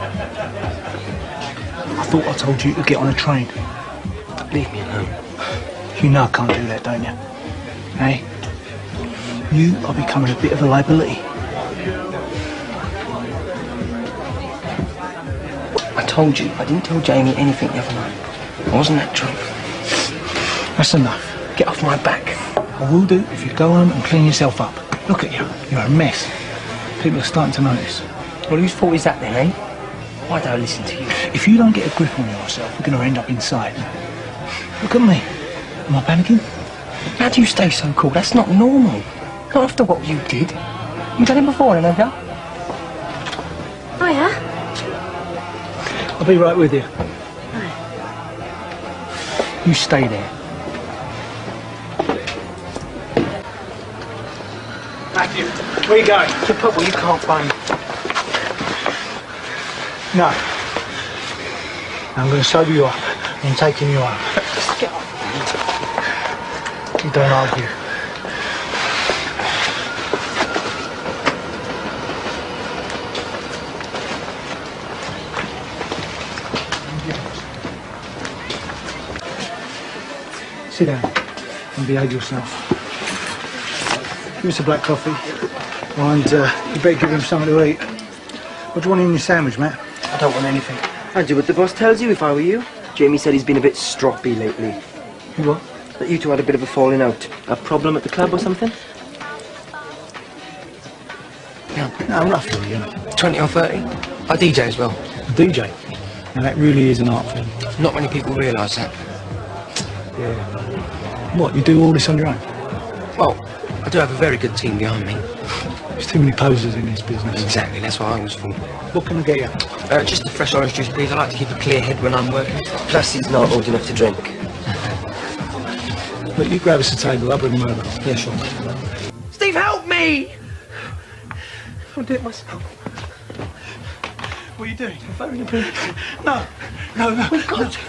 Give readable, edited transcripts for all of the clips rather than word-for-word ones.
I thought I told you to get on a train. Leave me alone. You know I can't do that, don't you? Hey? You are becoming a bit of a liability. I told you, I didn't tell Jamie anything the other night. I wasn't that drunk. That's enough. Get off my back. I will do if you go home and clean yourself up. Look at you. You're a mess. People are starting to notice. Well, whose fault is that then, eh? Why do I listen to you? If you don't get a grip on yourself, you're going to end up inside. Look at me. Am I panicking? How do you stay so cool? That's not normal. Not after what you did. You done it before, then, have you? Hiya. I'll be right with you. Right. You stay there. Matthew, where you going? To put what you can't find. No. I'm going to sober you up. I'm taking you home. Just get off. You don't argue. Sit down and behave yourself. Give us a black coffee, and you better give him something to eat. What do you want in your sandwich, Matt? I don't want anything. I'd do what the boss tells you if I were you. Jamie said he's been a bit stroppy lately. You what? That you two had a bit of a falling out. A problem at the club or something? No, roughly, yeah. 20 or 30. I DJ as well. A DJ? Now that really is an art form. Not many people realise that. Yeah. What, you do all this on your own? Well, I do have a very good team behind me. There's too many posers in this business. Exactly, that's what I was for. What can I get you? Just a fresh orange juice, please. I like to keep a clear head when I'm working. Plus, he's not old enough to drink. Look, you grab us a table, I'll bring them over. Yeah, sure. Steve, help me! I'll do it myself. What are you doing? I'm phoning the police. No. We've got to.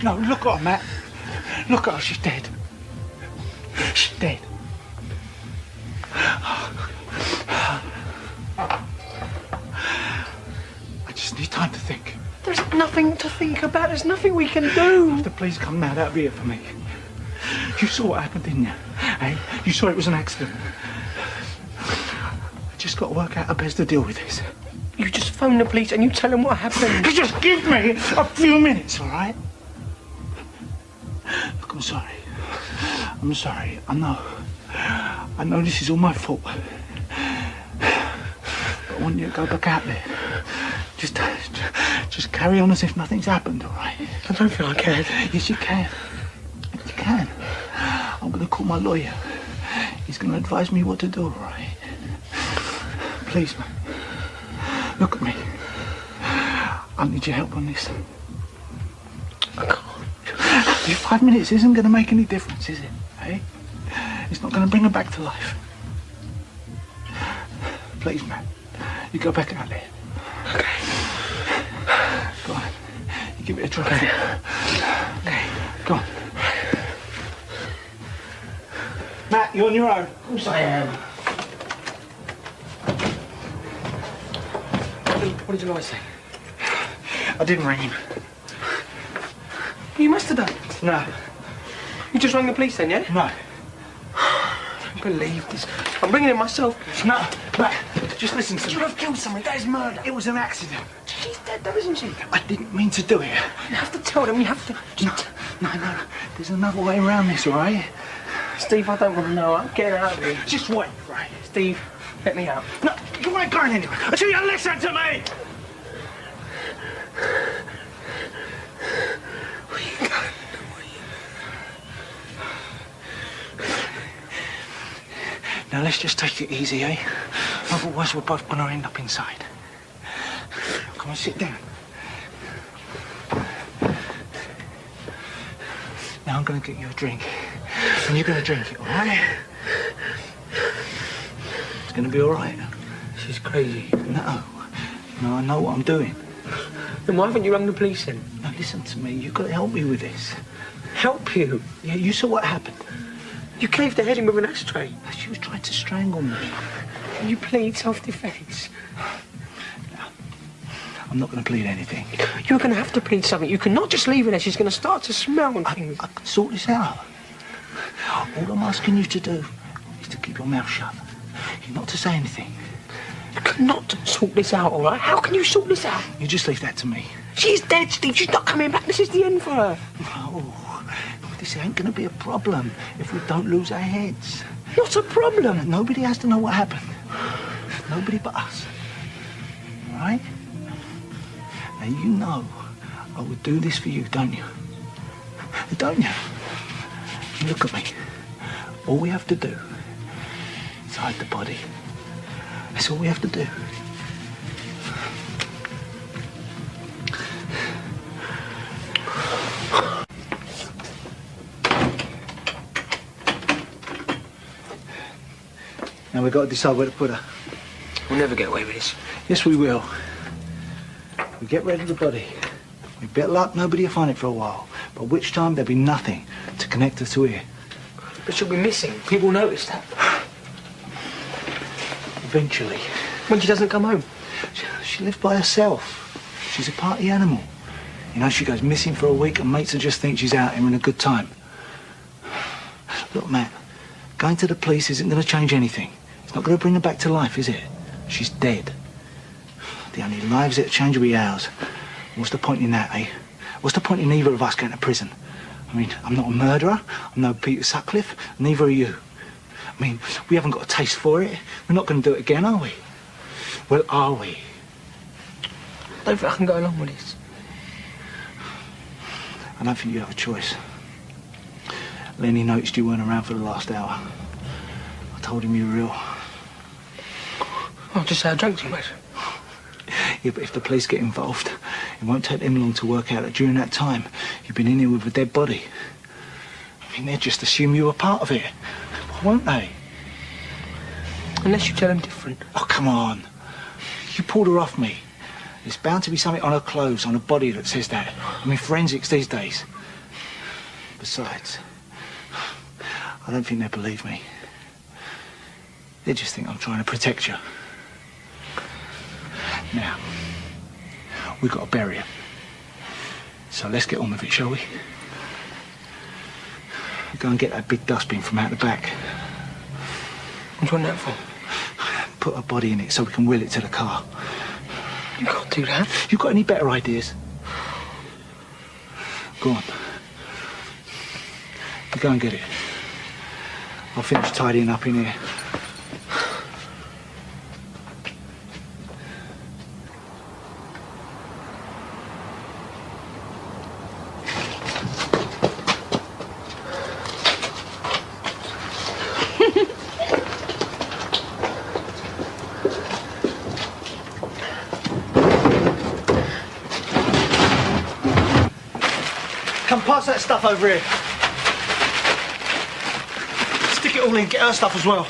No, look at her, Matt. Look at her, she's dead. She's dead. I just need time to think. There's nothing to think about. There's nothing we can do. If the police come now, that'll be it for me. You saw what happened, didn't you? Hey, you saw it was an accident. I just got to work out how best to deal with this. You just phone the police and you tell them what happened. You just give me a few minutes, all right? Look, I'm sorry. I'm sorry. I know this is all my fault. But I want you to go back out there. Just carry on as if nothing's happened, all right? I don't think I can. Yes, you can. You can. I'm going to call my lawyer. He's going to advise me what to do, all right? Please, man. Look at me. I need your help on this. I can't. 5 minutes isn't going to make any difference, is it? Hey? It's not going to bring her back to life. Please, man. You go back out there. Okay. Go on. You give it a try. Okay. Go on. Matt, you're on your own. Of course I am. What did your lawyer say? I didn't ring him. You must have done. No. You just rang the police then, yeah? No. I don't believe this. I'm bringing it myself. No. Matt, just listen to me. You have killed someone. That is murder. It was an accident. She's dead though, isn't she? I didn't mean to do it. You have to tell them. You have to. No. There's another way around this, all right? Steve, I don't want to know. I'm getting out of here. Just wait, right? Steve, let me out. No, you ain't going anywhere. Until you listen to me! Where you going? Now let's just take it easy, eh? Otherwise we're both gonna end up inside. Come on, sit down. Now I'm gonna get you a drink. And you're gonna drink it, alright? It's gonna be alright. She's crazy. No, I know what I'm doing. Then why haven't you rung the police then? Now listen to me, you've got to help me with this. Help you? Yeah, you saw what happened. You caved her head in with an ashtray. She was trying to strangle me. You plead self-defence. I'm not going to plead anything. You're going to have to plead something. You cannot just leave her there. She's going to start to smell and things. I can sort this out. All I'm asking you to do is to keep your mouth shut. You're not to say anything. You cannot sort this out, all right? How can you sort this out? You just leave that to me. She's dead, Steve. She's not coming back. This is the end for her. Oh, this ain't going to be a problem if we don't lose our heads. Not a problem. Nobody has to know what happened. Nobody but us. All right? Now, you know I would do this for you, don't you? Don't you? Look at me. All we have to do is hide the body. That's all we have to do. Now we've got to decide where to put her. We'll never get away with this. Yes, we will. We get rid of the body. With a bit of luck, nobody will find it for a while. By which time, there'll be nothing to connect her to here. But she'll be missing. People notice that. Eventually. When she doesn't come home. She lives by herself. She's a party animal. You know, she goes missing for a week and mates her just think she's out having a good time. Look, Matt, going to the police isn't going to change anything. It's not going to bring her back to life, is it? She's dead. The only lives that'll change will be ours. What's the point in that, eh? What's the point in either of us going to prison? I mean, I'm not a murderer. I'm no Peter Sutcliffe. Neither are you. I mean, we haven't got a taste for it. We're not going to do it again, are we? Well, are we? I don't think I can go along with this. I don't think you have a choice. Lenny noticed you weren't around for the last hour. I told him you were ill. I'll just say I drank too much. Yeah, but if the police get involved, it won't take them long to work out that during that time you've been in here with a dead body. I mean, they'd just assume you were part of it, won't they? Unless you tell them different. Oh, come on. You pulled her off me. There's bound to be something on her clothes, on her body that says that. I mean, forensics these days. Besides, I don't think they believe me. They just think I'm trying to protect you. Now, we've got to bury him. So let's get on with it, shall we? Go and get that big dustbin from out the back. What do you want that for? Put a body in it so we can wheel it to the car. You can't do that. You got any better ideas? Go on. You go and get it. I'll finish tidying up in here. Come pass that stuff over here. Stick it all in, get her stuff as well.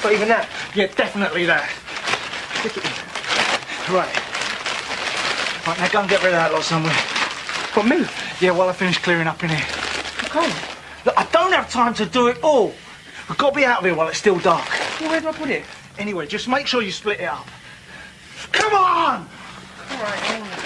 Not even that? Yeah, definitely that. Stick it in. Right. Right, now go and get rid of that lot somewhere. What, me? Yeah, while I finish clearing up in here. Come. Look, I don't have time to do it all. We've got to be out of here while it's still dark. Well, where do I put it? Anyway, just make sure you split it up. Come on! All right.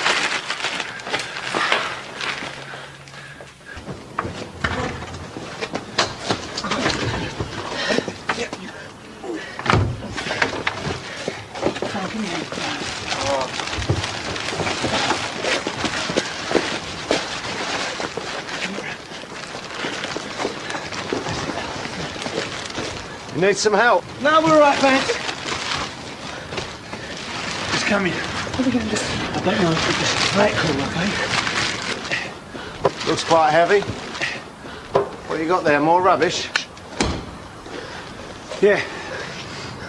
You need some help? No, we're all right, thanks. Just come here. What are we going to do? I don't know if this is right, okay? Looks quite heavy. What you got there? More rubbish? Yeah,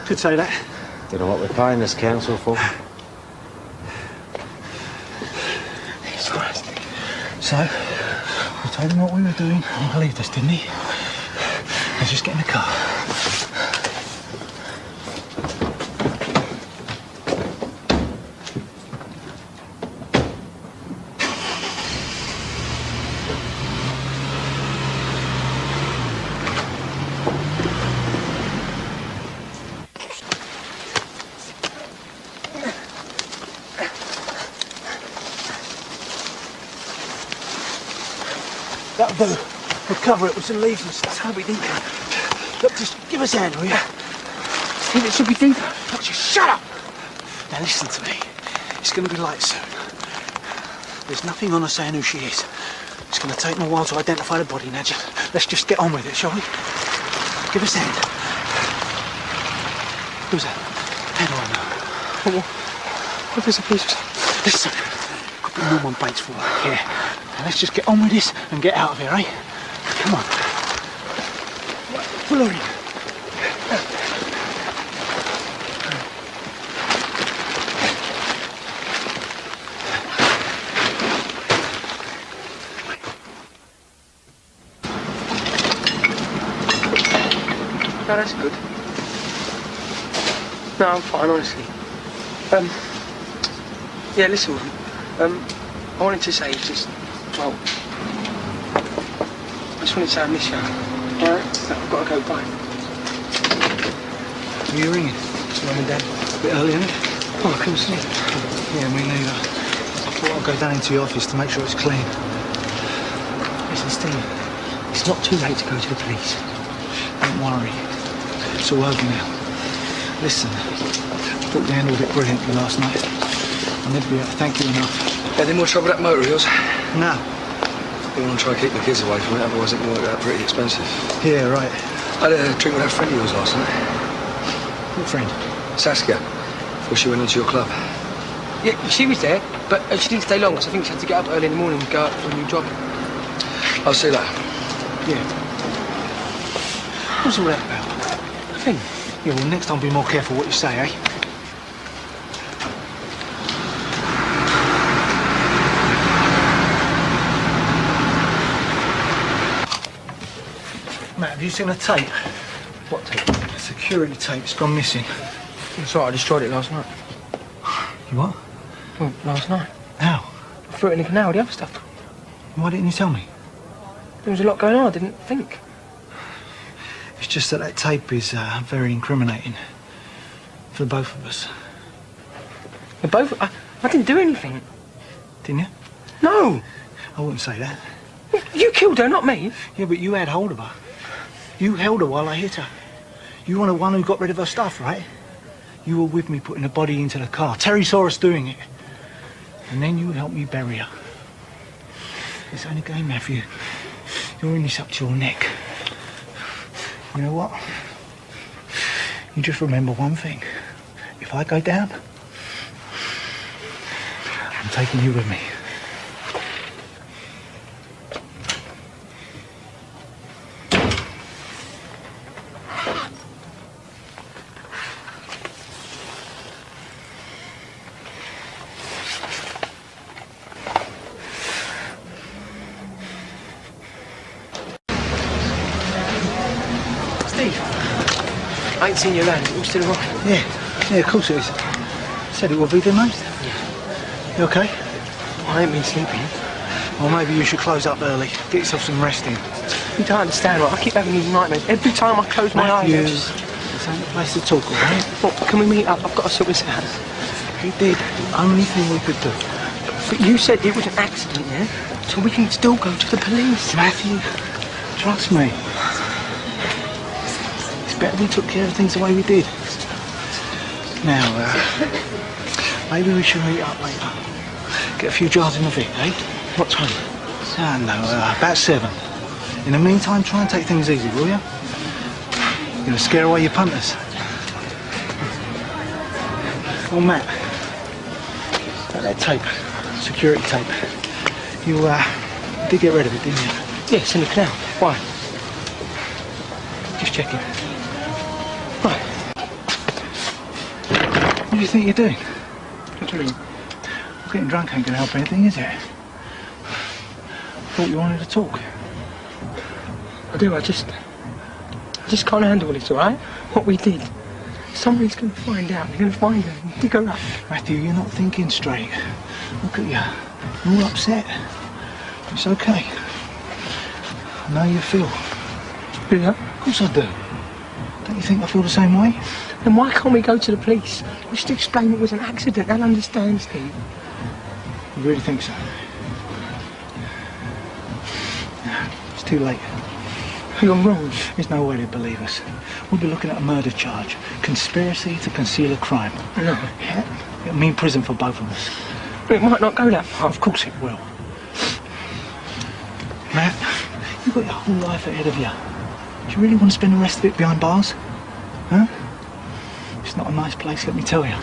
could say that. Don't know what we're paying this council for. It's all right. So, we told him what we were doing and he believed us, didn't he? Let's just get in the car. That'll do. We'll cover it with some leaves and stuff. How we think? Look, just give us a hand, will you? Think it should be deeper? Look, just shut up! Now listen to me. It's going to be light soon. There's nothing on her saying who she is. It's going to take me a while to identify the body. Now, let's just get on with it, shall we? Give us a hand. Who's that? How do I know? What is a piece of... Listen, could be Norman Bates for all. Yeah. Now let's just get on with this and get out of here, eh? Come on. Follow me. No, that's good. No, I'm fine, honestly. Yeah, listen, Mum. I wanted to say just, well, I just wanted to say I miss you. Alright? I've got to go, bye. Who are you ringing? It's Mum and Dad. A bit early, isn't it? Oh, I couldn't sleep. Yeah, me neither. I thought I'd go down into your office to make sure it's clean. Listen, Steve, it's not too late to go to the police. Don't worry. It's all over now. Listen, I thought you handled it brilliantly last night. I'll never be able to thank you enough. Had any more trouble with that motor of yours? No. You want to try and keep the kids away from it, otherwise it can work out pretty expensive. Yeah, right. I had a drink with that friend of yours last night. What friend? Saskia, before she went into your club. Yeah, she was there, but she didn't stay long, because I think she had to get up early in the morning and go out for a new job. I'll see that. Yeah. What's all that about? Nothing. Yeah, well, next time be more careful what you say, eh? Matt, have you seen a tape? What tape? A security tape. It's gone missing. It's alright, I destroyed it last night. You what? Well, last night. How? I threw it in the canal with the other stuff. Why didn't you tell me? There was a lot going on, I didn't think. It's just that that tape is very incriminating for the both of us. The both... I didn't do anything. Didn't you? No! I wouldn't say that. You killed her, not me. Yeah, but you had hold of her. You held her while I hit her. You were the one who got rid of her stuff, right? You were with me putting the body into the car. Terry saw us doing it. And then you helped me bury her. This ain't a game, Matthew. You're in this up to your neck. You know what? You just remember one thing. If I go down, I'm taking you with me. I ain't seen you around. It all still alright? Yeah, of course it is. Said it would be, didn't I? Yeah. You okay? I ain't been sleeping. Well, maybe you should close up early. Get yourself some rest in. You don't understand, right? I keep having these nightmares. Every time I close my eyes, I just... This ain't the place to talk, all right? Well, can we meet up? I've got to sort this out. You did the only thing we could do. But you said it was an accident, yeah? So we can still go to the police. Matthew, trust me. It's better we took care of things the way we did. Now, maybe we should meet up later. Get a few jars in the Vic, eh? What time? No, about 7. In the meantime, try and take things easy, will you? You're gonna scare away your punters. Oh, Matt. About that tape. Security tape. You did get rid of it, didn't you? Yeah, it's in the canal. Why? Just checking. Right. What do you think you're doing? What do you mean? Getting drunk ain't gonna help anything, is it? I thought you wanted to talk. I do, I just can't handle this, alright? What we did. Somebody's gonna find out. They're gonna find her and dig her up. Matthew, you're not thinking straight. Look at you. You're all upset. It's okay. I know you feel. Do you? Of course I do. Don't you think I feel the same way? Then why can't we go to the police? Just explain it was an accident. They'll understand, Steve. You really think so? too late. You're wrong. There's no way they'd believe us. We'll be looking at a murder charge. Conspiracy to conceal a crime. No. Yeah? It'll mean prison for both of us. But it might not go that far. Of course it will. Matt, you've got your whole life ahead of you. Do you really want to spend the rest of it behind bars? Huh? It's not a nice place, let me tell you.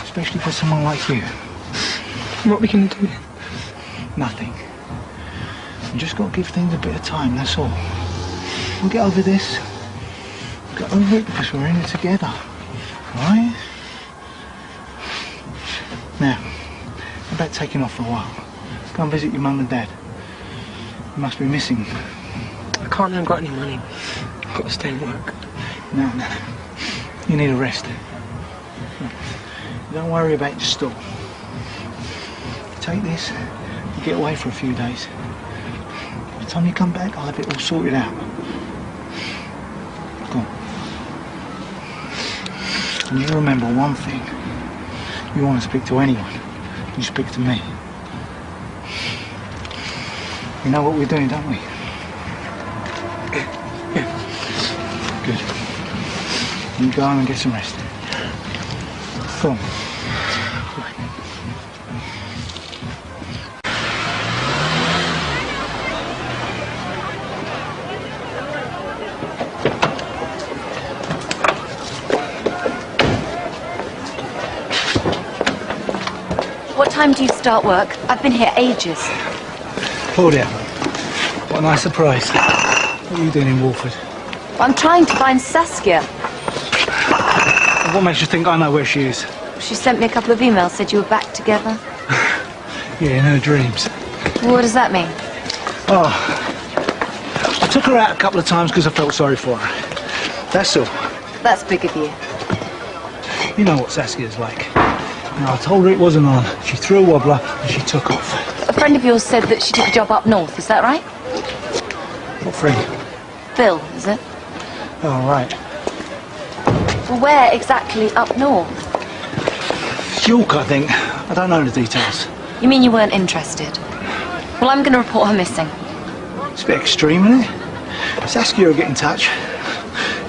Especially for someone like you. What are we going to do then? Nothing. You just got to give things a bit of time, that's all. We'll get over this. We'll get over it because we're in it together. Alright? Now, how about taking off for a while? Go and visit your mum and dad. You must be missing. I can't, I haven't got any money. I've got to stay and work. No. You need a rest. Don't worry about your store. Take this and get away for a few days. By the time you come back, I'll have it all sorted out. Go on. And you remember one thing. You want to speak to anyone, you speak to me. You know what we're doing, don't we? Yeah. Good. You go home and get some rest. Go on. What time do you start work? I've been here ages. Claudia, what a nice surprise. What are you doing in Walford? I'm trying to find Saskia. What makes you think I know where she is? She sent me a couple of emails, said you were back together. Yeah, in her dreams. What does that mean? Oh, I took her out a couple of times because I felt sorry for her. That's all. That's big of you. You know what Saskia's like. Now, I told her it wasn't on. She threw a wobbler and she took off. A friend of yours said that she took a job up north, is that right? What friend? Phil, is it? Oh, right. Well, where exactly up north? York, I think. I don't know the details. You mean you weren't interested? Well, I'm going to report her missing. It's a bit extreme, isn't it? Saskia will get in touch,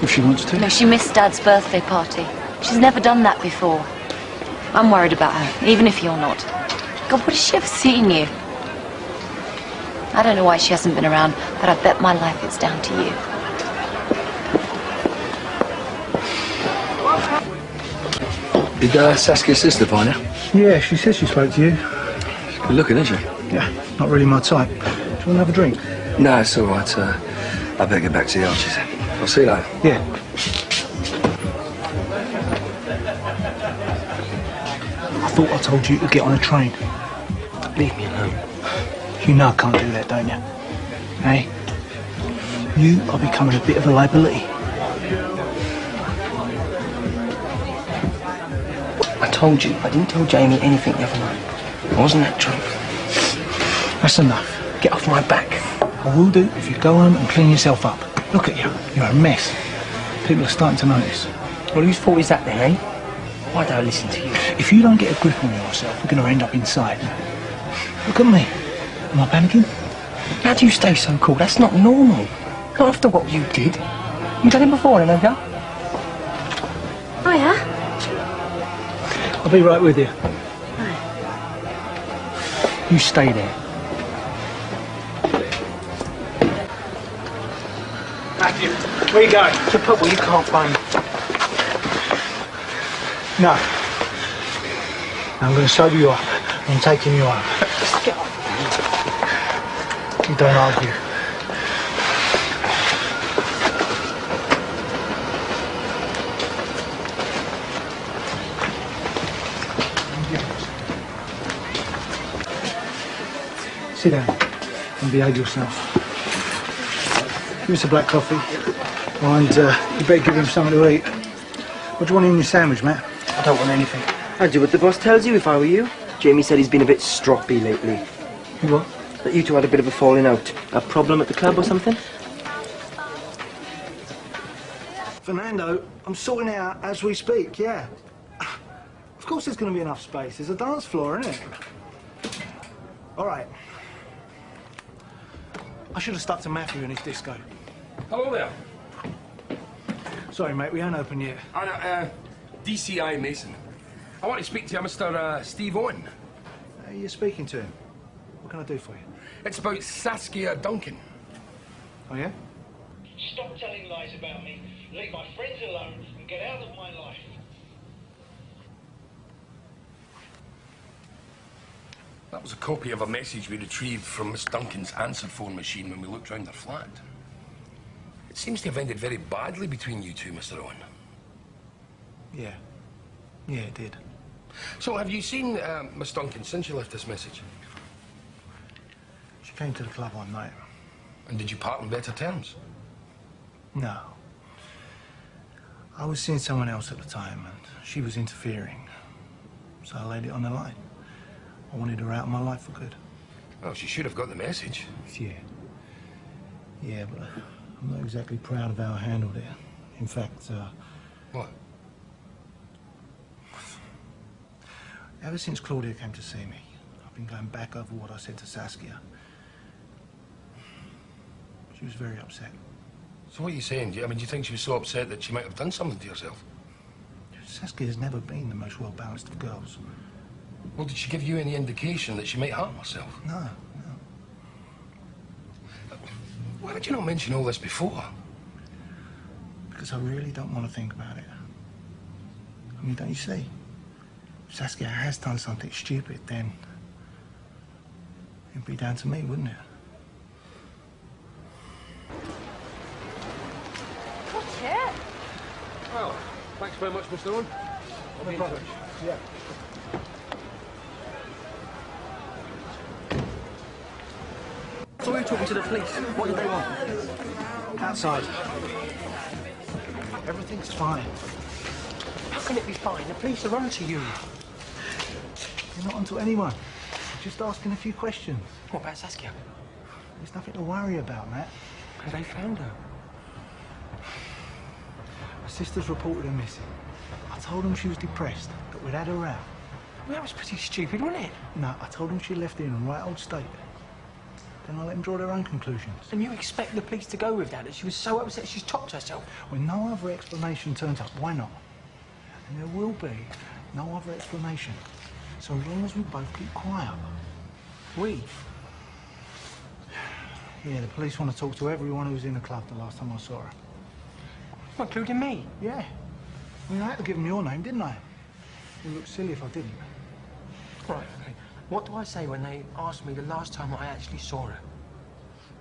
if she wants to. No, she missed Dad's birthday party. She's never done that before. I'm worried about her, even if you're not. God, what has she ever seen you? I don't know why she hasn't been around, but I bet my life it's down to you. Did Saskia's sister find her? Yeah, she says she spoke to you. She's good looking, isn't she? Yeah, not really my type. Do you want to have a drink? No, it's all right. I better get back to the Archies. I'll see you later. Yeah. I thought I told you to get on a train. Leave me alone. You know I can't do that, don't you? Hey? You are becoming a bit of a liability. I told you, I didn't tell Jamie anything the other night. I wasn't that drunk. That's enough. Get off my back. I will do if you go home and clean yourself up. Look at you. You're a mess. People are starting to notice. Well, whose fault is that then, eh? Why don't I listen to you? If you don't get a grip on yourself, we're going to end up inside. Look at me. Am I panicking? How do you stay so cool? That's not normal. Not after what you did. You done it before, then, have you? Oh, yeah? I'll be right with you. You stay there. Matthew, where you going? To put where you can't find me. No. I'm going to sober you up. I'm taking you home. Just get off. You don't argue. Sit down and behave yourself. Give us a black coffee and you better give him something to eat. What do you want in your sandwich, Matt? I don't want anything. I'd do what the boss tells you if I were you. Jamie said he's been a bit stroppy lately. You what? That you two had a bit of a falling out. A problem at the club or something? Fernando, I'm sorting it out as we speak, yeah. Of course there's going to be enough space. There's a dance floor, isn't it? All right. I should have stuck to Matthew and his disco. Hello there. Sorry, mate, we aren't open yet. DCI Mason. I want to speak to you, Mr. Steve Owen. You're speaking to him. What can I do for you? It's about Saskia Duncan. Oh, yeah? Stop telling lies about me, leave my friends alone, and get out of my life. That was a copy of a message we retrieved from Miss Duncan's answer phone machine when we looked round her flat. It seems to have ended very badly between you two, Mr. Owen. Yeah. Yeah, it did. So, have you seen Miss Duncan since you left this message? She came to the club one night. And did you part on better terms? No. I was seeing someone else at the time, and she was interfering. So I laid it on the line. I wanted her out of my life for good. Well, she should have got the message. Yeah. Yeah, but I'm not exactly proud of how I handled it. In fact, What? Ever since Claudia came to see me, I've been going back over what I said to Saskia. She was very upset. So what are you saying? Do you think she was so upset that she might have done something to herself? Saskia has never been the most well-balanced of girls. Well, did she give you any indication that she might harm herself? No. Why did you not mention all this before? Because I really don't want to think about it. I mean, don't you see? If Saskia has done something stupid, then it'd be down to me, wouldn't it? What's it? Well, thanks very much, Mr. Owen. I'll be in touch. Yeah. So we were talking to the police. What do they want? Outside. Everything's fine. How can it be fine? The police are on to you. You're not onto anyone. You're just asking a few questions. What about Saskia? There's nothing to worry about, Matt. Have they found her? My sister's reported her missing. I told them she was depressed, that we'd had her out. Well, that was pretty stupid, wasn't it? No, I told them she left in a right old state. Then I let them draw their own conclusions. And you expect the police to go with that she was so upset she's chopped herself? When no other explanation turns up, why not? And there will be no other explanation. So as long as we both keep quiet. We? Yeah, the police want to talk to everyone who was in the club the last time I saw her. Well, including me? Yeah. I mean, I had to give them your name, didn't I? It would look silly if I didn't. Right, okay. What do I say when they ask me the last time I actually saw her?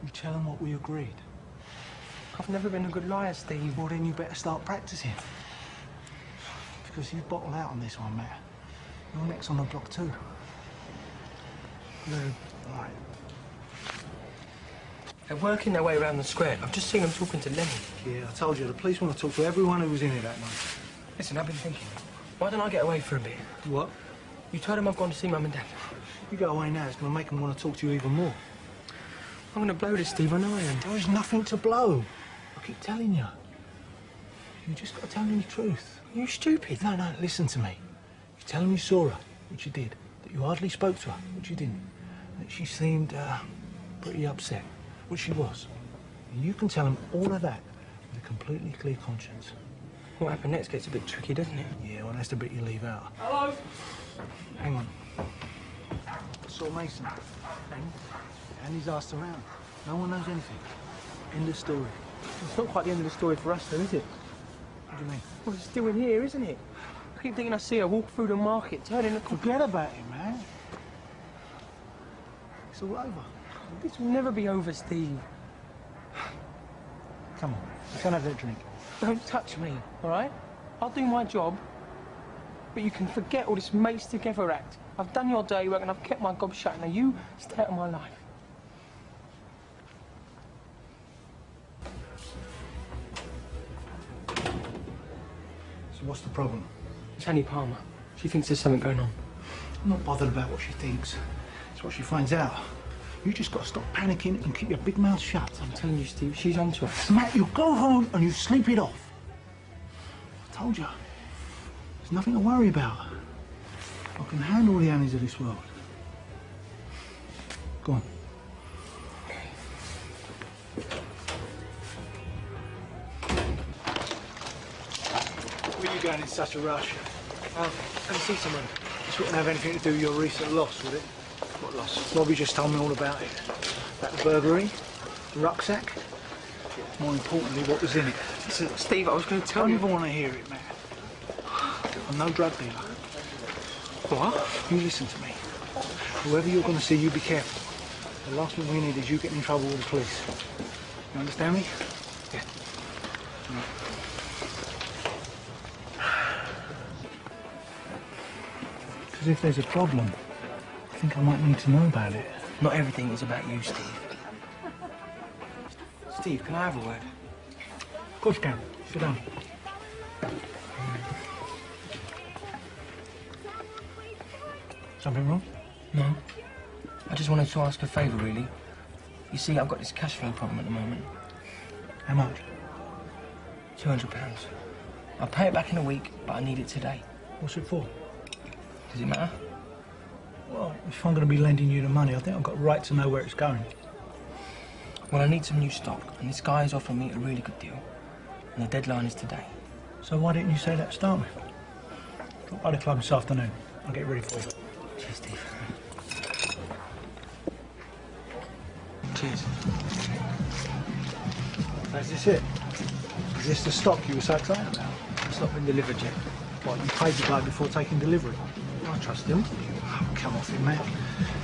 You tell them what we agreed. I've never been a good liar, Steve. Well, then you better start practicing. Because you bottle out on this one, Matt. You're next on the block too. No. Right. They're working their way around the square. I've just seen them talking to Lenny. Yeah, I told you, the police want to talk to everyone who was in here that night. Listen, I've been thinking. Why don't I get away for a bit? What? You told them I've gone to see Mum and Dad. You go away now, it's going to make them want to talk to you even more. I'm going to blow this, Steve. I know I am. There is nothing to blow. I keep telling you. You just got to tell them the truth. Are you stupid? No, listen to me. You tell them you saw her, which you did. That you hardly spoke to her, which you didn't. That she seemed pretty upset, which she was. And you can tell them all of that with a completely clear conscience. What happened next gets a bit tricky, doesn't it? Yeah, well, that's the bit you leave out. Hello? Hang on. I saw Mason. And he's asked around. No one knows anything. End of story. It's not quite the end of the story for us, though, is it? What do you mean? Well, it's still in here, isn't it? I keep thinking I see her walk through the market, turning the corner. Forget about it, man. It's all over. This will never be over, Steve. Come on, let's go and have that drink. Don't touch me, all right? I'll do my job, but you can forget all this mates together act. I've done your day work and I've kept my gob shut. Now you stay out of my life. So what's the problem? It's Annie Palmer. She thinks there's something going on. I'm not bothered about what she thinks. It's what she finds out. You just got to stop panicking and keep your big mouth shut. I'm telling you, Steve, she's onto us. Matt, you go home and you sleep it off. I told you. There's nothing to worry about. I can handle the Annies of this world. Go on. going in such a rush? Go and see someone. This wouldn't have anything to do with your recent loss, would it? What loss? Robbie just told me all about it. About the burglary, the rucksack. More importantly, what was in it. Listen, Steve, I was going to I tell don't you. even want to hear it, man. I'm no drug dealer. What? You listen to me. Whoever you're going to see, you be careful. The last thing we need is you getting in trouble with the police. You understand me? Yeah. Because if there's a problem, I think I might need to know about it. Not everything is about you, Steve. Steve, can I have a word? Of course you can. Sit down. Something wrong? No. I just wanted to ask a favour, really. You see, I've got this cash flow problem at the moment. How much? £200. I'll pay it back in a week, but I need it today. What's it for? Does it matter? Well, if I'm going to be lending you the money, I think I've got a right to know where it's going. Well, I need some new stock, and this guy is offering me a really good deal. And the deadline is today. So why didn't you say that to start with? Drop by the club this afternoon. I'll get it ready for you. Cheers, Steve. Cheers. Is this it? Is this the stock you were so excited about? It's not been delivered yet. What, you paid the guy before taking delivery? I trust him. Oh, come off it, mate.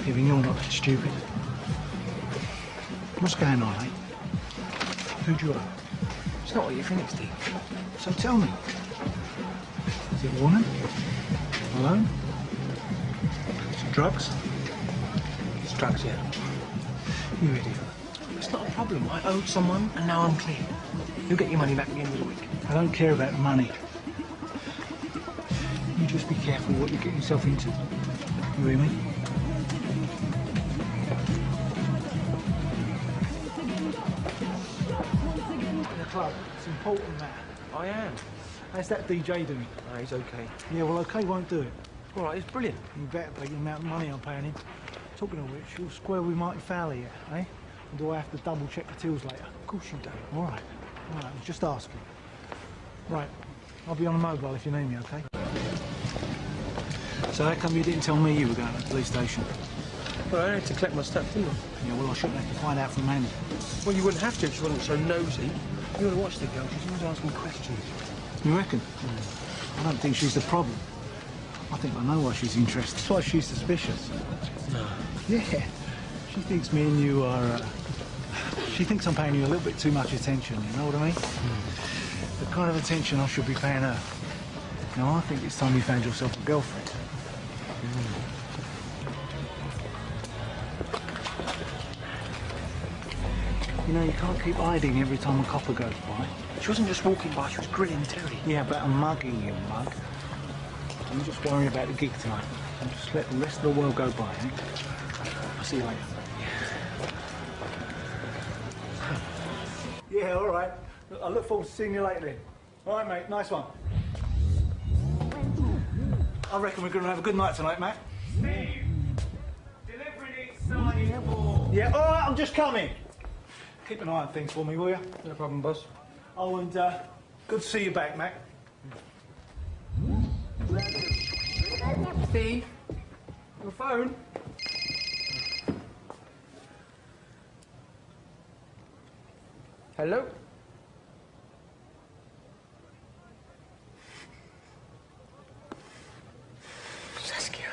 Even you're not that stupid. What's going on, eh? Who'd you owe? It's not what you think, Steve. So tell me. Is it a woman? Alone? Is it drugs? It's drugs, yeah. You idiot. It's not a problem. I owed someone, and now I'm clear. You'll get your money back at the end of the week. I don't care about the money. You just be careful what you get yourself into. You hear me? In the club, it's important, that. I am. How's that DJ doing? No, he's okay. Yeah, well, okay won't do it. All right, he's brilliant. You better pay the amount of money I'm paying him. Talking of which, you'll square with Marty Fowler yet, eh? Or do I have to double check the tills later? Of course you don't. All right, I'm just asking. Right, I'll be on the mobile if you need me, okay? So how come you didn't tell me you were going to the police station? Well, I had to collect my stuff, didn't I? Yeah, well, I shouldn't have to find out from Mandy. Well, you wouldn't have to if she wasn't so nosy. You ought to watch the girl. She's always asking questions. You reckon? I don't think she's the problem. I think I know why she's interested. That's why she's suspicious. No. Yeah. She thinks me and you are... She thinks I'm paying you a little bit too much attention, you know what I mean? The kind of attention I should be paying her. Now, I think it's time you found yourself a girlfriend. You know, you can't keep hiding every time a copper goes by. She wasn't just walking by, she was grilling Terry. Yeah, but I'm mugging you, mug. I'm just worrying about the gig tonight. And just let the rest of the world go by, eh? I'll see you later. Yeah, all right. I look forward to seeing you later then. All right, mate. Nice one. I reckon we're going to have a good night tonight, mate. Steve, delivery needs signing for. Yeah, all right. I'm just coming. Keep an eye on things for me, will you? No problem, boss. Oh, and good to see you back, Mac. Steve, your phone. Hello? Saskia.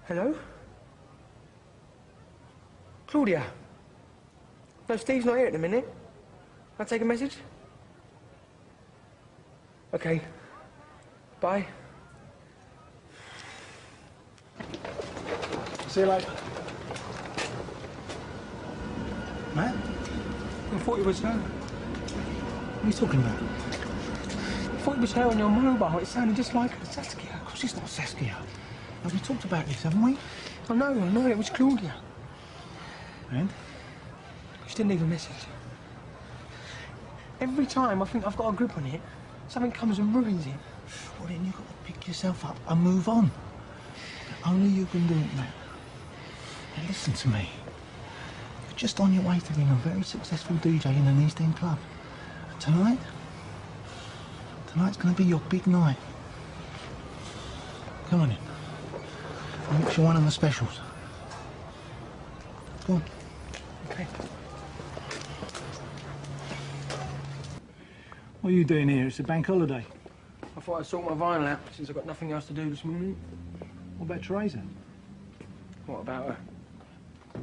Hello? Claudia? No, Steve's not here at the minute. Can I take a message? Okay. Bye. See you later. Matt? I thought it was her. What are you talking about? I thought it was her on your mobile. It sounded just like her, Saskia. Of course it's not Saskia. Have we talked about this, haven't we? I know, it was Claudia. And? She didn't leave a message. Every time I think I've got a grip on it, something comes and ruins it. Well, then you've got to pick yourself up and move on. Only you can do it, Matt. Now listen to me. just on your way to being a very successful DJ in an East End club. Tonight's going to be your big night. Come on in. I'll mix you one of the specials. Go on. Okay. What are you doing here? It's a bank holiday. I thought I'd sort my vinyl out since I've got nothing else to do this morning. What about Teresa? What about her?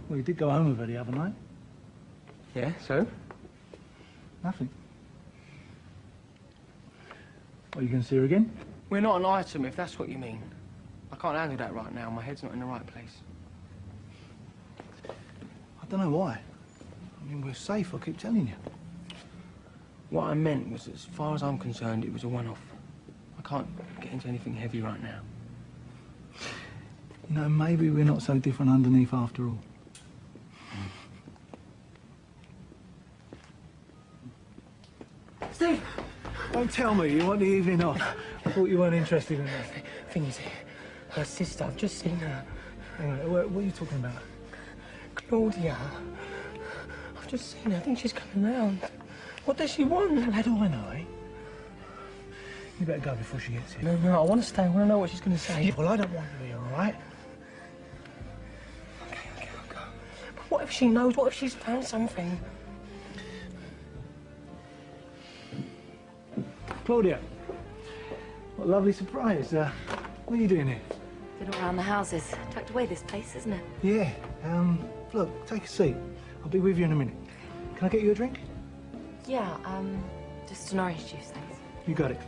Well, you did go home with her the other night. Yeah, so? Nothing. What, are you going to see her again? We're not an item, if that's what you mean. I can't handle that right now. My head's not in the right place. I don't know why. I mean, we're safe, I keep telling you. What I meant was, as far as I'm concerned, it was a one-off. I can't get into anything heavy right now. You know, maybe we're not so different underneath after all. Steve! Don't tell me you want the evening off. I thought you weren't interested in that. Thing is, her sister, I've just seen her. Hang on, what are you talking about? Claudia. I've just seen her. I think she's coming round. What does she want? How do I know, eh? You better go before she gets here. No, I want to stay. I want to know what she's going to say. Yeah, well, I don't want you here, all right? Okay, I'll go. But what if she knows? What if she's found something? Claudia, what a lovely surprise. What are you doing here? Been around the houses. Tucked away this place, isn't it? Yeah, look, take a seat. I'll be with you in a minute. Can I get you a drink? Yeah, just an orange juice, thanks. You got it.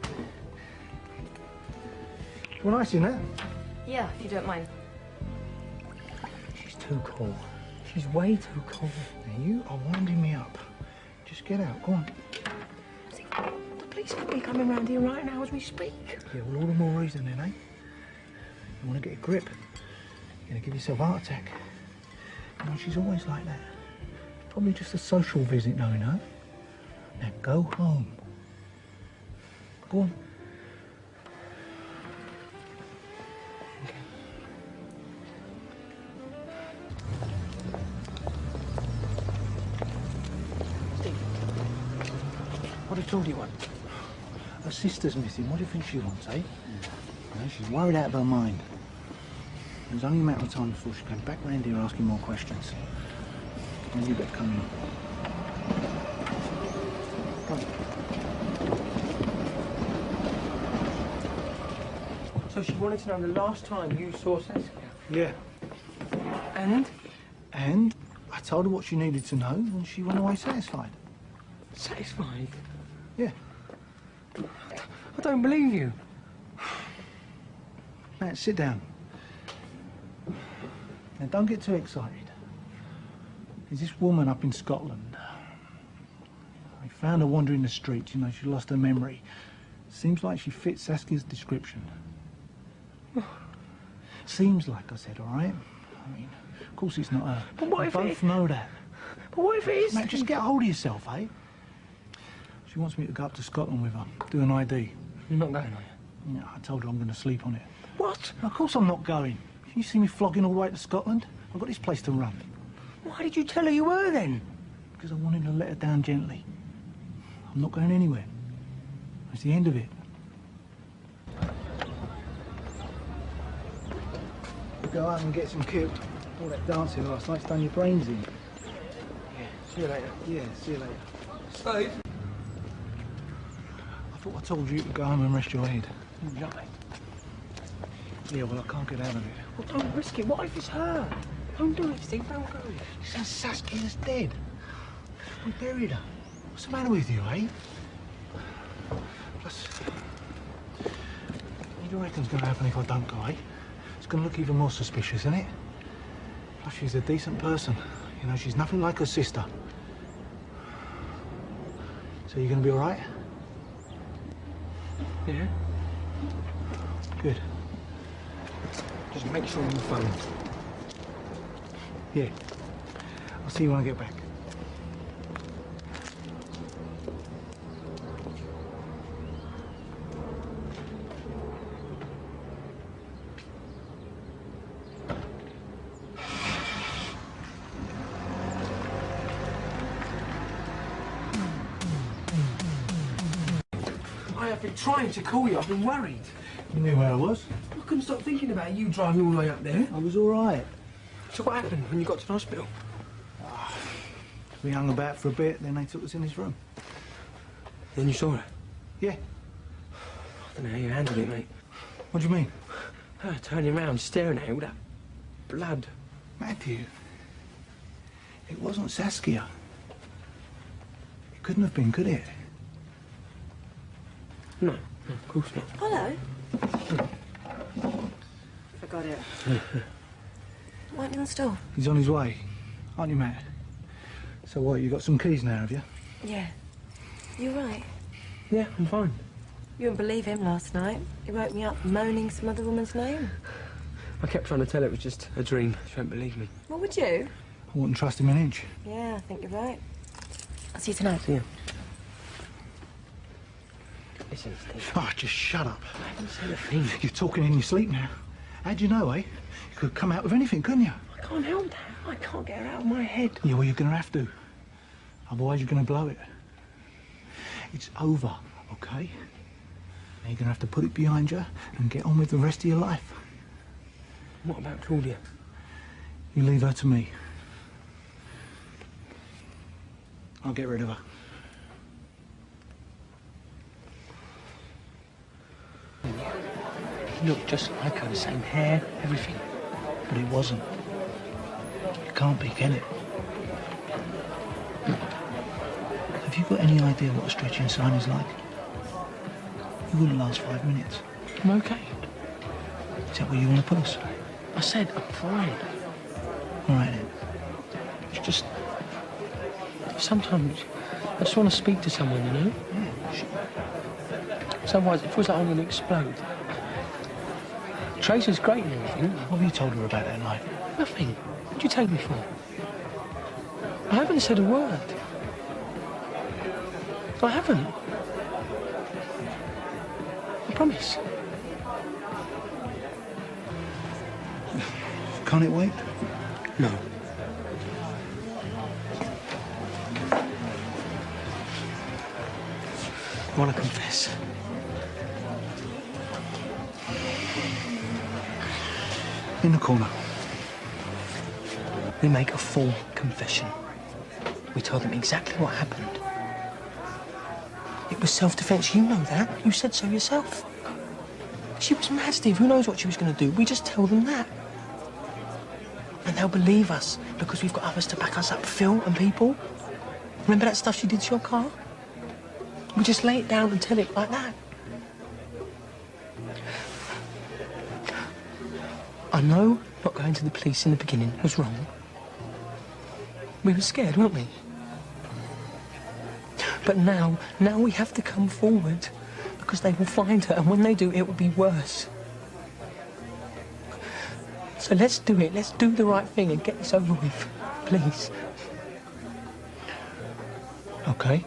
Do you want ice in there? Yeah, if you don't mind. She's too cool. She's way too cool. Now, you are winding me up. Just get out, go on. See, the police could be coming round here right now as we speak. Yeah, well, all the more reason then, eh? You want to get a grip. You're going to give yourself a heart attack. You know, she's always like that. Probably just a social visit, knowing her. Now, go home. Go on. What a talk you want? Her sister's missing. What do you think she wants, eh? You know, she's worried out of her mind. It was only a matter of time before she came back round here asking more questions. And you better come in. Come on. So she wanted to know the last time you saw Saskia? Yeah. And? And I told her what she needed to know, and she went away satisfied. Satisfied? Yeah. I don't believe you. Matt, sit down. Now, don't get too excited. There's this woman up in Scotland. I found her wandering the streets, you know, she lost her memory. Seems like she fits Saskia's description. Seems like, I said, all right? I mean, of course it's not her. But what we if both know that. But what if it is? Matt, just get hold of yourself, eh? She wants me to go up to Scotland with her, do an ID. You're not going, are you? Yeah, I told her I'm going to sleep on it. What? Of course I'm not going. You see me flogging all the way to Scotland? I've got this place to run. Why did you tell her you were then? Because I wanted to let her down gently. I'm not going anywhere. That's the end of it. Go out and get some kip. All that dancing last night's done your brains in. Yeah, see you later. Yeah, see you later. Steve? I thought I told you to go home and rest your head. You lied. Yeah, well, I can't get out of it. Well, don't risk it. What if it's her? Don't do it, Steve. Don't go. Listen, Saskia's dead. We buried her. What's the matter with you, eh? Plus, what do you reckon's going to happen if I don't go, eh? It's going to look even more suspicious, isn't it? Plus, she's a decent person. You know, she's nothing like her sister. So you're going to be all right? Yeah? Good. Just make sure you phone. Yeah. I'll see you when I get back. I've been trying to call you. I've been worried. You knew where I was? I couldn't stop thinking about you driving all the way up there. I was all right. So what happened when you got to the hospital? We hung about for a bit, then they took us in his room. Then you saw her? Yeah. I don't know how you handled it, mate. What do you mean? Her turning around, staring at you, all that blood. Matthew, it wasn't Saskia. It couldn't have been, could it? No, of course not. Hello. Forgot it. Waiting in the store. He's on his way, aren't you, Matt? So what, you got some keys now, have you? Yeah. You right? Yeah, I'm fine. You wouldn't believe him last night. He woke me up moaning some other woman's name. I kept trying to tell her it was just a dream. She won't believe me. What would you? I wouldn't trust him an inch. Yeah, I think you're right. I'll see you tonight. See you. Listen, Steve. Oh, just shut up. I haven't said a thing. You're talking in your sleep now. How'd you know, eh? You could come out with anything, couldn't you? I can't help that. I can't get her out of my head. Yeah, well, you're going to have to. Otherwise, you're going to blow it. It's over, OK? Now you're going to have to put it behind you and get on with the rest of your life. What about Claudia? You leave her to me. I'll get rid of her. He looked just like her, the same hair, everything. But it wasn't. It can't be, can it? Have you got any idea what a stretching sign is like? You wouldn't last 5 minutes. I'm okay. Is that where you want to put us? I said I'm fine. All right, then. It's just... Sometimes I just want to speak to someone, you know? Yeah, sure. So otherwise it feels like I'm going to explode. Tracy's great and everything. What have you told her about that night? Nothing. What do you take me for? I haven't said a word. I haven't. I promise. Can't it wait? No. I want to confess. In the corner. We make a full confession. We tell them exactly what happened. It was self-defense. You know that. You said so yourself. She was mad, Steve. Who knows what she was going to do? We just tell them that. And they'll believe us because we've got others to back us up. Phil and people. Remember that stuff she did to your car? We just lay it down and tell it like that. I know not going to the police in the beginning was wrong. We were scared, weren't we? But now we have to come forward because they will find her, and when they do, it will be worse. So let's do it. Let's do the right thing and get this over with, please. Okay.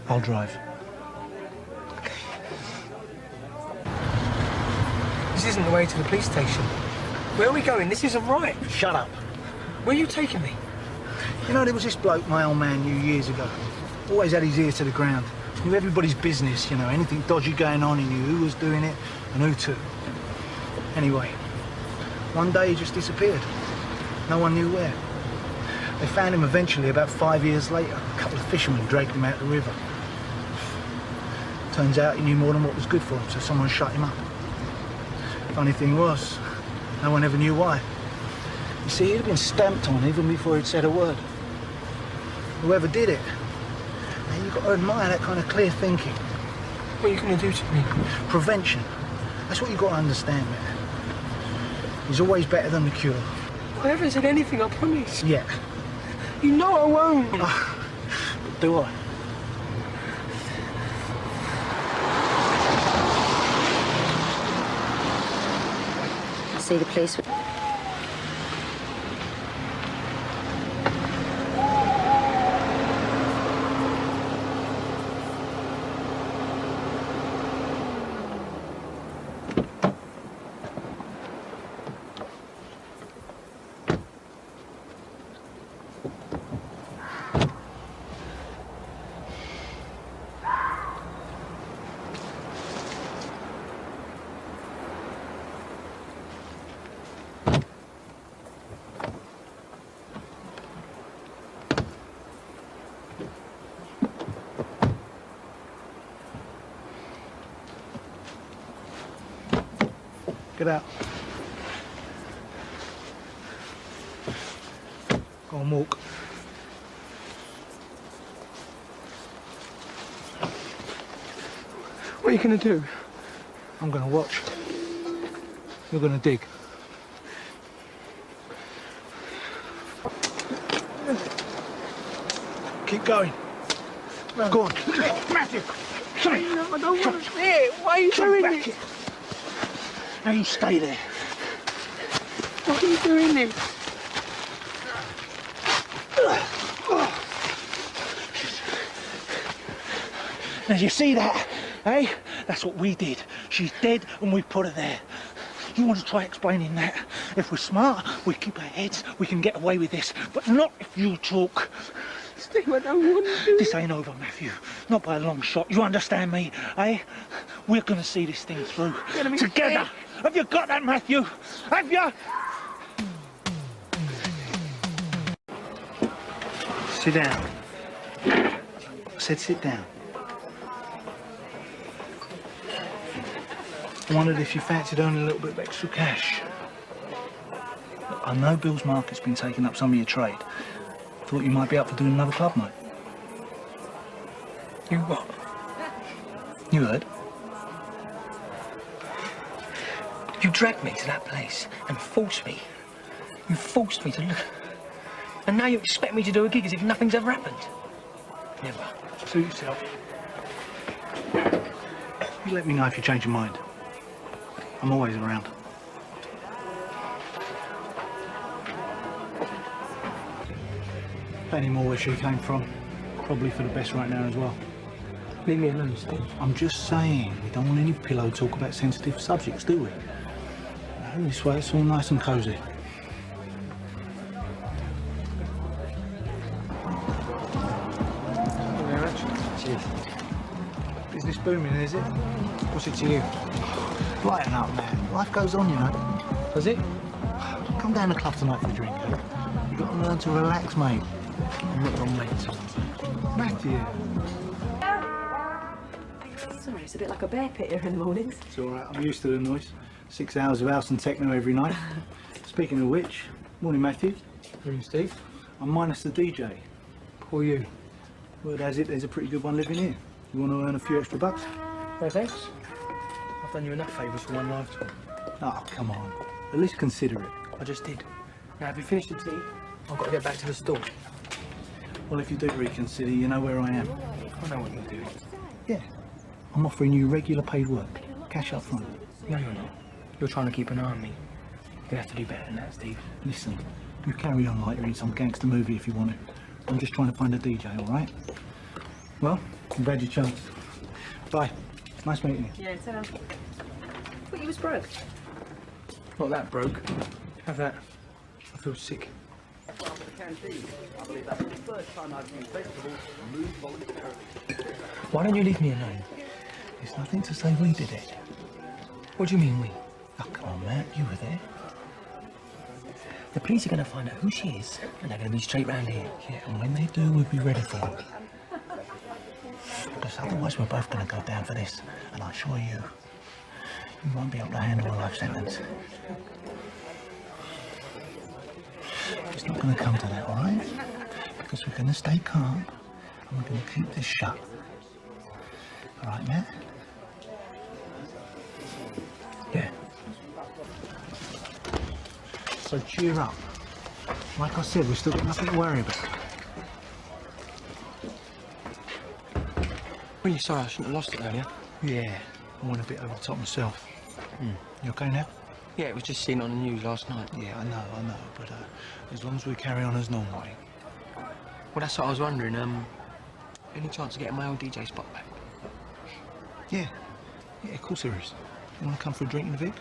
I'll drive. Okay. This isn't the way to the police station. Where are we going? This isn't right. Shut up. Where are you taking me? You know, there was this bloke my old man knew years ago. Always had his ear to the ground. Knew everybody's business, you know, anything dodgy going on, he knew who was doing it and who to. Anyway, one day he just disappeared. No one knew where. They found him eventually about 5 years later. A couple of fishermen dragged him out the river. Turns out he knew more than what was good for him, so someone shut him up. Funny thing was, no one ever knew why. You see, he'd have been stamped on even before he'd said a word. Whoever did it. Now, you've got to admire that kind of clear thinking. What are you going to do to me? Prevention. That's what you've got to understand, man. It's always better than the cure. I haven't said anything, I promise. Yeah. You know I won't. Do I? I'll see the police. Get out. Go and walk. What are you going to do? I'm going to watch. You're going to dig. Keep going. No. Go on. Matthew! Sorry. No, I don't want to see it. Why are you doing this? Now you stay there. What are you doing this? Now you see that, eh? That's what we did. She's dead and we put her there. You want to try explaining that? If we're smart, we keep our heads, we can get away with this. But not if you talk. Steve, I don't want to do This ain't over, Matthew. Not by a long shot. You understand me, eh? We're going to see this thing through. Together. Sick. Have you got that, Matthew? Have you? Sit down. I said sit down. I wondered if you fancied earning a little bit of extra cash. Look, I know Bill's market's been taking up some of your trade. Thought you might be up for doing another club night. You what? You heard? You dragged me to that place and forced me. You forced me to look. And now you expect me to do a gig as if nothing's ever happened. Never. Suit yourself. You let me know if you change your mind. I'm always around. Plenty more where she came from. Probably for the best right now as well. Leave me alone, Steve. I'm just saying, we don't want any pillow talk about sensitive subjects, do we? No, this way it's all nice and cosy. Thank you very much. Cheers. Business booming, is it? What's it to you? Lighten up, man. Life goes on, you know. Does it? Come down to the club tonight for a drink, eh? You've got to learn to relax, mate. I'm not wrong, mate. Matthew. Sorry, it's a bit like a bear pit here in the mornings. It's all right. I'm used to the noise. 6 hours of house and techno every night. Speaking of which, morning, Matthew. Morning, Steve. I'm minus the DJ. Poor you. Word has it, there's a pretty good one living here. You want to earn a few extra bucks? No, thanks. I've done you enough favours for one lifetime. Oh, come on. At least consider it. I just did. Now, have you finished the tea? I've got to get back to the store. Well, if you do reconsider, you know where I am. I know what you're doing. Yeah. I'm offering you regular paid work. Cash up front. No, you're not. You're trying to keep an eye on me. You have to do better than that, Steve. Listen, you carry on like you're in some gangster movie if you want to. I'm just trying to find a DJ, all right? Well, you've had your chance. Bye. Nice meeting you. Yeah, so thought you was broke. Not that broke. Have that. I feel sick. Why don't you leave me alone? There's nothing to say we did it. What do you mean, we? Oh, come on, Matt. You were there. The police are going to find out who she is, and they're going to be straight round here. Yeah, and when they do, we'll be ready for them. Because otherwise we're both going to go down for this. And I assure you, you won't be able to handle a life sentence. It's not going to come to that, all right? Because we're going to stay calm, and we're going to keep this shut. All right, Matt? Yeah. So cheer up. Like I said, we've still got nothing to worry about. Well, you're sorry I shouldn't have lost it earlier. Yeah, I went a bit over the top myself. You okay now? Yeah, it was just seen on the news last night. Yeah, I know, but as long as we carry on as normal. Well, that's what I was wondering. Any chance of getting my old DJ spot back? Yeah, of course there is. You want to come for a drink in the Vic?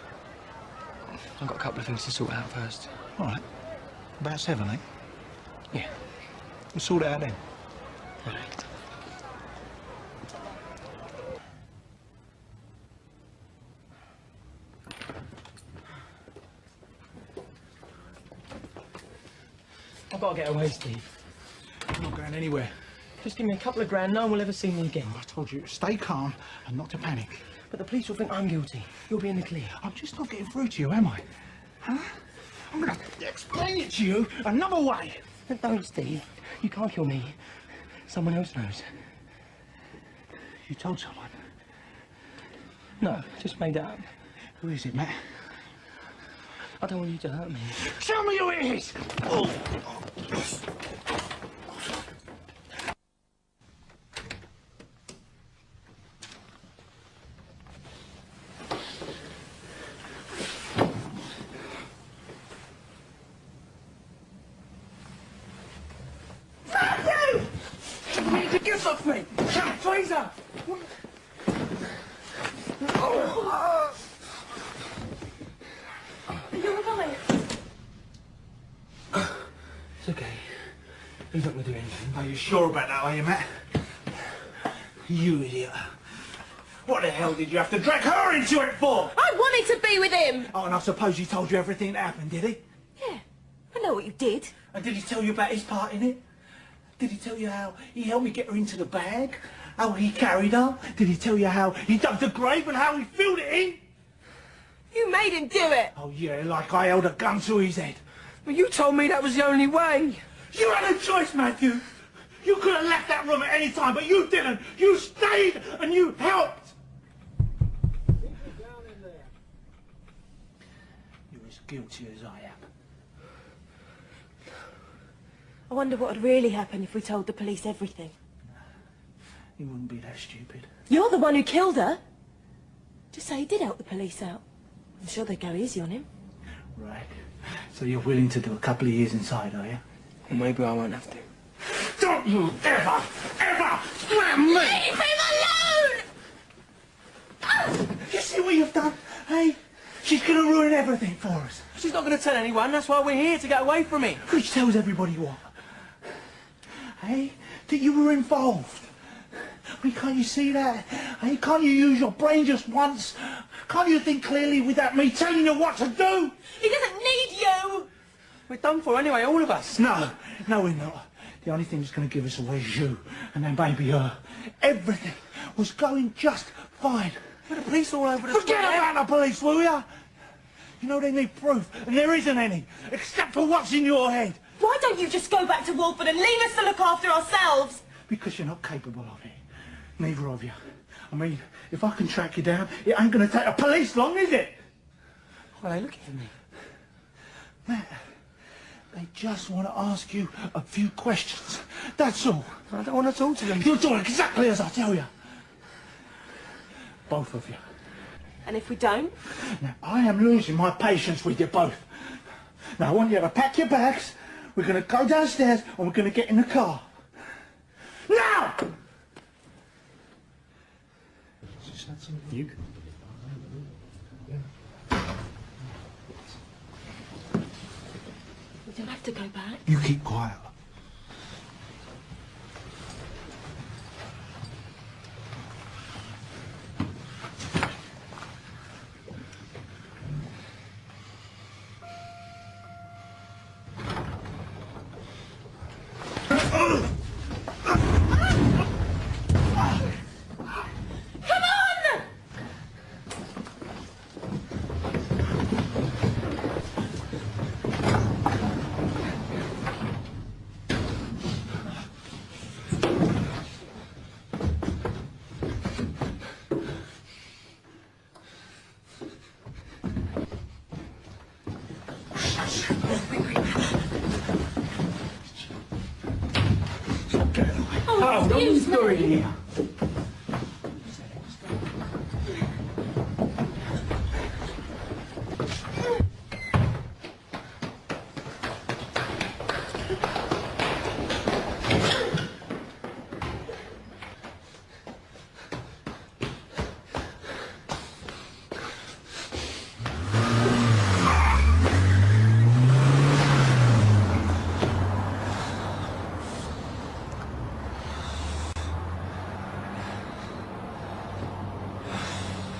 I've got a couple of things to sort out first. All right. About 7, eh? Yeah. We'll sort it out then. Right. I've got to get away, Steve. I'm not going anywhere. Just give me a couple of grand, no one will ever see me again. I told you, stay calm and not to panic. But the police will think I'm guilty. You'll be in the clear. I'm just not getting through to you, am I? Huh? I'm gonna explain it to you another way. But don't, Steve. You can't kill me. Someone else knows. You told someone? No, just made it up. Who is it, Matt? I don't want you to hurt me. Tell me who it is! Oh. Matthew! You need to get off me! Fraser! Oh. You're alright. It's okay. He's not going to do anything. Are you sure about that, are you, Matt? You idiot. What the hell did you have to drag her into it for? I wanted to be with him! Oh, and I suppose he told you everything that happened, did he? Yeah, I know what you did. And did he tell you about his part in it? Did he tell you how he helped me get her into the bag? How he carried her? Did he tell you how he dug the grave and how he filled it in? You made him do it! Oh yeah, like I held a gun to his head. But you told me that was the only way. You had a choice, Matthew. You could have left that room at any time, but you didn't. You stayed and you helped. You're as guilty as I am. I wonder what would really happen if we told the police everything. He wouldn't be that stupid. You're the one who killed her. Just say he did help the police out. I'm sure they'd go easy on him. Right. So you're willing to do a couple of years inside, are you? Well, maybe I won't have to. Don't you ever slam me! Leave him alone! You see what you've done? Hey? She's gonna ruin everything for us. She's not going to tell anyone. That's why we're here, to get away from it. Which tells everybody what? Hey? That you were involved. I mean, can't you see that? Hey, can't you use your brain just once? Can't you think clearly without me telling you what to do? He doesn't need you! We're done for anyway, all of us. No, no we're not. The only thing that's going to give us away is you, and then maybe her. Everything was going just fine. But the police all over the Forget about the police, will ya? You know they need proof, and there isn't any, except for what's in your head. Why don't you just go back to Wolford and leave us to look after ourselves? Because you're not capable of it. Neither of you. I mean, if I can track you down, it ain't going to take the police long, is it? Why are they looking for me? Matt, they just want to ask you a few questions. That's all. I don't want to talk to them. You'll do exactly as I tell you. Both of you. And if we don't? Now, I am losing my patience with you both. Now, I want you to pack your bags. We're going to go downstairs and we're going to get in the car. Now! You can. We don't have to go back. You keep quiet. Oh, don't worry here.